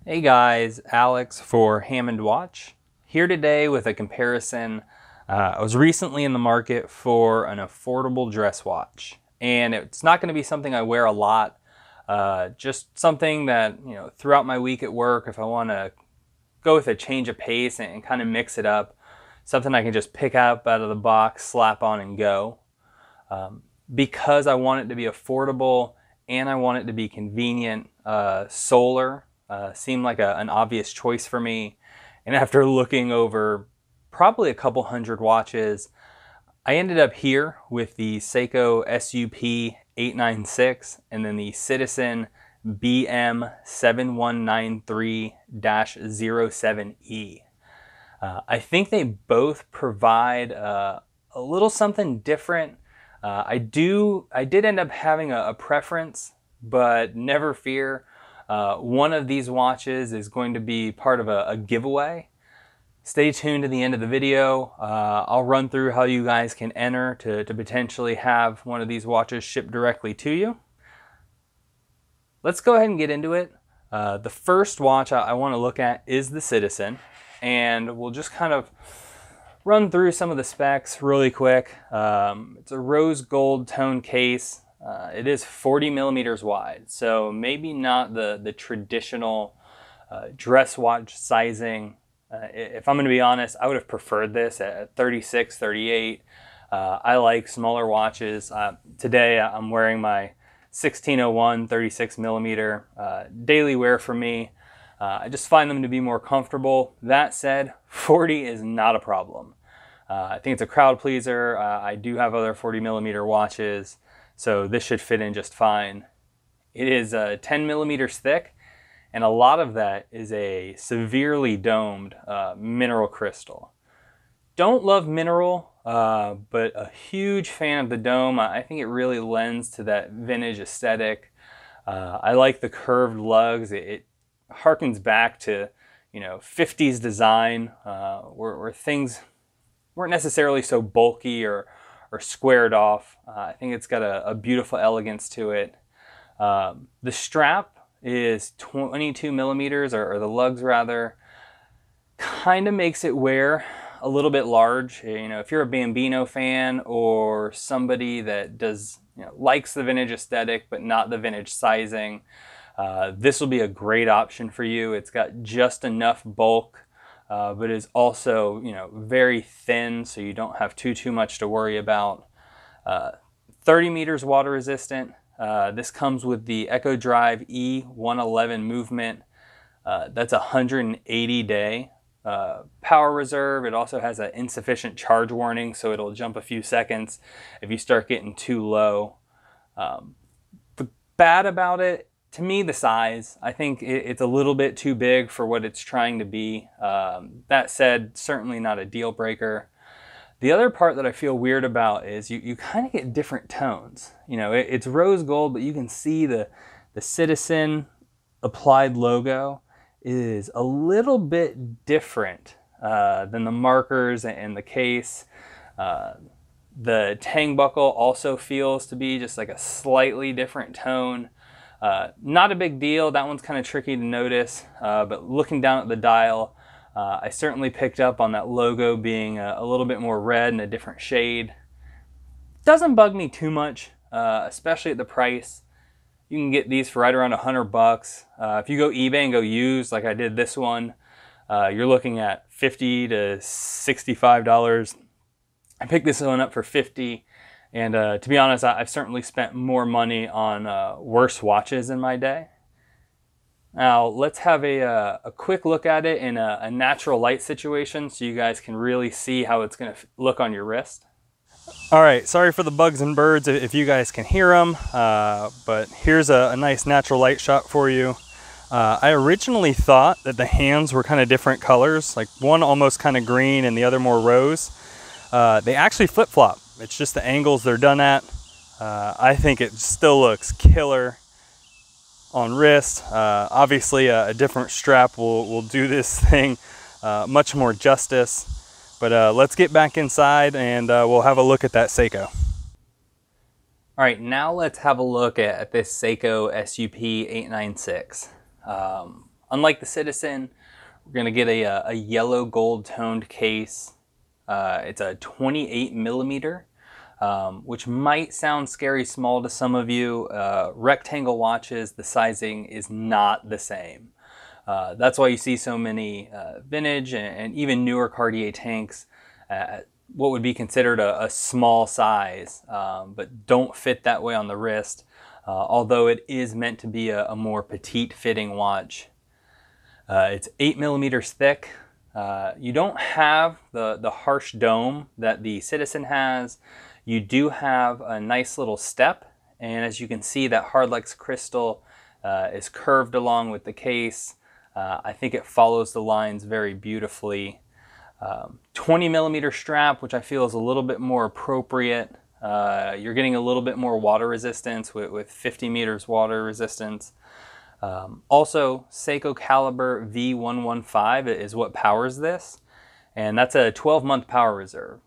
Hey guys, Alex for Hammond Watch. Here today with a comparison. I was recently in the market for an affordable dress watch, and it's not going to be something I wear a lot. Just something that, throughout my week at work, if I want to go with a change of pace and kind of mix it up, something I can just pick up out of the box, slap on and go. Because I want it to be affordable and I want it to be convenient, solar seemed like an obvious choice for me. And after looking over probably a couple hundred watches, I ended up here with the Seiko SUP 896 and then the Citizen BM 7193-07E. I think they both provide a little something different. I did end up having a preference, but never fear. One of these watches is going to be part of a giveaway. Stay tuned to the end of the video. I'll run through how you guys can enter to potentially have one of these watches shipped directly to you. Let's go ahead and get into it. The first watch I want to look at is the Citizen, and we'll just kind of run through some of the specs really quick. It's a rose gold tone case. It is 40 millimeters wide, so maybe not the traditional dress watch sizing. If I'm going to be honest, I would have preferred this at 36, 38. I like smaller watches. Today I'm wearing my 1601 36 millimeter daily wear for me. I just find them to be more comfortable. That said, 40 is not a problem. I think it's a crowd pleaser. I do have other 40 millimeter watches, so this should fit in just fine. It is 10 millimeters thick, and a lot of that is a severely domed mineral crystal. Don't love mineral, but a huge fan of the dome. I think it really lends to that vintage aesthetic. I like the curved lugs. It harkens back to 50s design, where things weren't necessarily so bulky or squared off. I think it's got a beautiful elegance to it. The strap is 22 millimeters, or the lugs rather, kind of makes it wear a little bit large. If you're a Bambino fan or somebody that does likes the vintage aesthetic but not the vintage sizing, this will be a great option for you. It's got just enough bulk, but is also very thin, so you don't have too much to worry about. 30 meters water resistant. This comes with the Echo Drive E111 movement. That's 180 day power reserve. It also has an insufficient charge warning, so it'll jump a few seconds if you start getting too low. The bad about it, to me, the size. I think it's a little bit too big for what it's trying to be. That said, certainly not a deal breaker. The other part that I feel weird about is you kind of get different tones. It's rose gold, but you can see the Citizen applied logo is a little bit different than the markers and the case. The tang buckle also feels to be just like a slightly different tone. Not a big deal. That one's kind of tricky to notice, but looking down at the dial, I certainly picked up on that logo being a little bit more red and a different shade. Doesn't bug me too much, especially at the price. You can get these for right around $100. If you go eBay and go used, like I did this one, you're looking at $50 to $65. I picked this one up for $50, and to be honest, I've certainly spent more money on worse watches in my day. Now let's have a quick look at it in a natural light situation so you guys can really see how it's going to look on your wrist. All right, sorry for the bugs and birds if you guys can hear them, but here's a nice natural light shot for you. I originally thought that the hands were kind of different colors, like one almost kind of green and the other more rose. They actually flip-flop. It's just the angles they're done at. I think it still looks killer on wrist. Obviously a different strap will do this thing much more justice. But let's get back inside and we'll have a look at that Seiko. All right, now let's have a look at this Seiko SUP896. Unlike the Citizen, we're gonna get a yellow gold toned case. It's a 28 millimeter, which might sound scary small to some of you. Rectangle watches, the sizing is not the same. That's why you see so many vintage and even newer Cartier tanks what would be considered a small size, but don't fit that way on the wrist, although it is meant to be a more petite fitting watch. It's 8 millimeters thick. You don't have the harsh dome that the Citizen has. You do have a nice little step, and as you can see, that Hardlex crystal is curved along with the case. I think it follows the lines very beautifully. 20 millimeter strap, which I feel is a little bit more appropriate. You're getting a little bit more water resistance with 50 meters water resistance. Also, Seiko caliber V115 is what powers this, and that's a 12-month power reserve,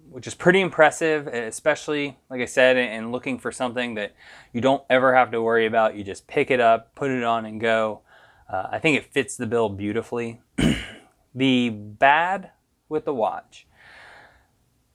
which is pretty impressive, especially, like I said, in looking for something that you don't ever have to worry about. You just pick it up, put it on, and go. I think it fits the bill beautifully. The bad with the watch,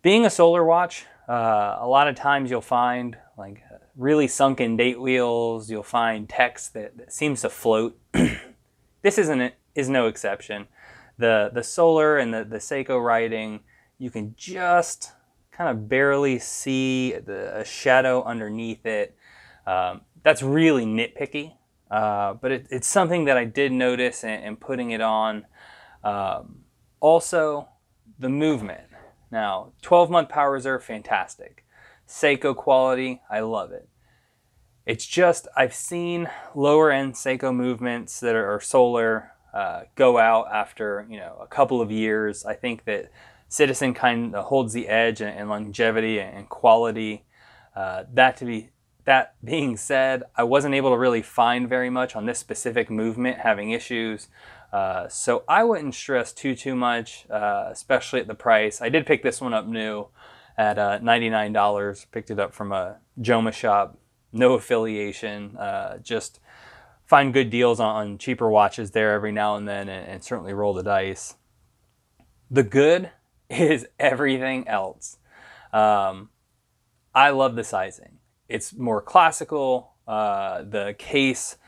being a solar watch, a lot of times you'll find like really sunken date wheels. You'll find text that seems to float. This is no exception. The solar and the Seiko writing, you can just kind of barely see a shadow underneath it. That's really nitpicky, but it's something that I did notice in putting it on. Also, the movement. Now, 12-month power reserve, fantastic. Seiko quality, I love it. It's just, I've seen lower end Seiko movements that are solar go out after, a couple of years. I think that Citizen kind of holds the edge in longevity and quality. That being said, I wasn't able to really find very much on this specific movement having issues. So I wouldn't stress too much, especially at the price. I did pick this one up new at $99. Picked it up from a Joma shop. No affiliation. Just find good deals on cheaper watches there every now and then, and certainly roll the dice. The good is everything else. I love the sizing. It's more classical. The case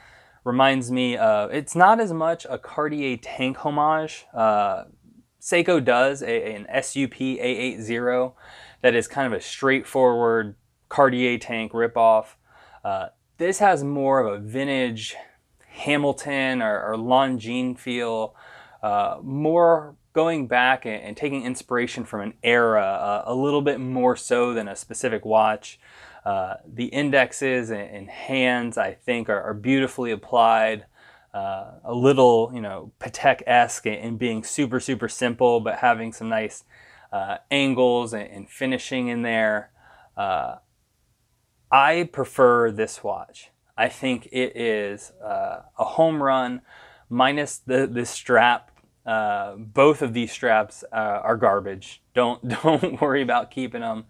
reminds me of, it's not as much a Cartier tank homage. Seiko does an SUP880 that is kind of a straightforward Cartier tank ripoff. This has more of a vintage Hamilton or Longines feel, more going back and taking inspiration from an era, a little bit more so than a specific watch. The indexes and hands, I think, are beautifully applied. A little, Patek-esque in being super simple, but having some nice angles and finishing in there. I prefer this watch. I think it is a home run, minus the strap. Both of these straps are garbage. Don't worry about keeping them.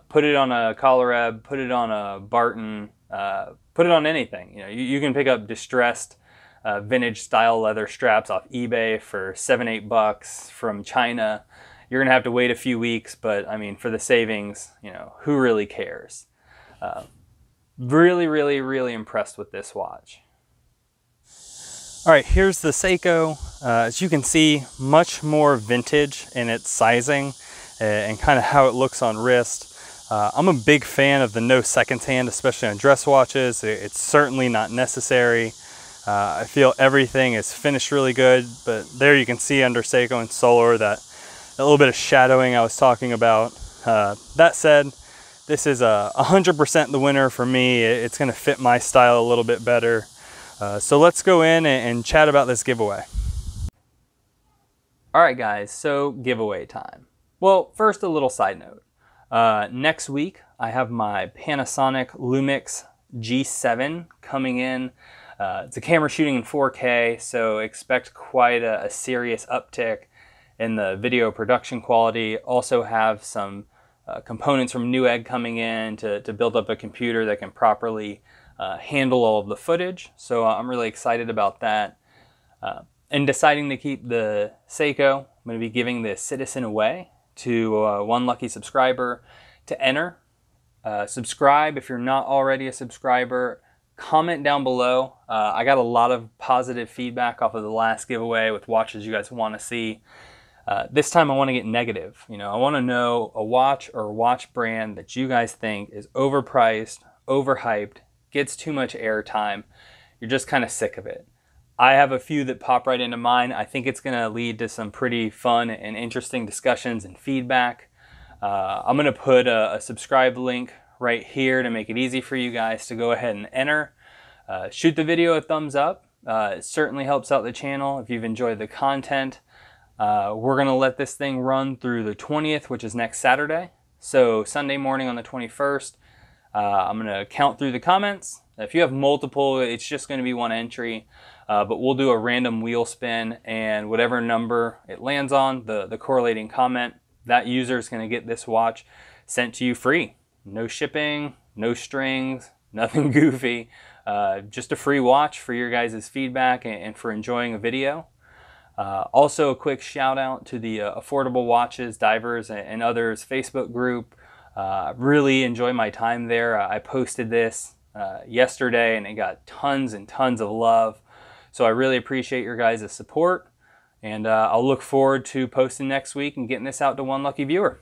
Put it on a Collareb, put it on a Barton, put it on anything. You can pick up distressed vintage style leather straps off eBay for $7-8 from China. You're gonna have to wait a few weeks, but I mean, for the savings, who really cares? Really impressed with this watch. All right, here's the Seiko. As you can see, much more vintage in its sizing and kind of how it looks on wrist. I'm a big fan of the no seconds hand, especially on dress watches. It's certainly not necessary. I feel everything is finished really good, but there you can see under Seiko and Solar that little bit of shadowing I was talking about. That said, this is 100% the winner for me. It's gonna fit my style a little bit better. So let's go in and chat about this giveaway. All right, guys, so giveaway time. Well, first, a little side note. Next week, I have my Panasonic Lumix G7 coming in. It's a camera shooting in 4K, so expect quite a serious uptick in the video production quality. Also have some components from Newegg coming in to build up a computer that can properly handle all of the footage. So I'm really excited about that. And deciding to keep the Seiko, I'm going to be giving the Citizen away to one lucky subscriber to enter. Subscribe if you're not already a subscriber. Comment down below. I got a lot of positive feedback off of the last giveaway with watches you guys want to see. This time I want to get negative. I want to know a watch or a watch brand that you guys think is overpriced, overhyped, gets too much airtime. You're just kind of sick of it. I have a few that pop right into mind. I think it's going to lead to some pretty fun and interesting discussions and feedback. I'm going to put a subscribe link right here to make it easy for you guys to go ahead and enter. Shoot the video a thumbs up. It certainly helps out the channel if you've enjoyed the content. We're going to let this thing run through the 20th, which is next Saturday. So Sunday morning on the 21st, I'm going to count through the comments. If you have multiple, it's just going to be one entry. But we'll do a random wheel spin, and whatever number it lands on, the correlating comment, that user is going to get this watch sent to you free. No shipping, no strings, nothing goofy. Just a free watch for your guys' feedback and for enjoying a video. Also, a quick shout out to the Affordable Watches, Divers, and Others Facebook group. Really enjoy my time there. I posted this yesterday and it got tons and tons of love. So I really appreciate your guys' support, and I'll look forward to posting next week and getting this out to one lucky viewer.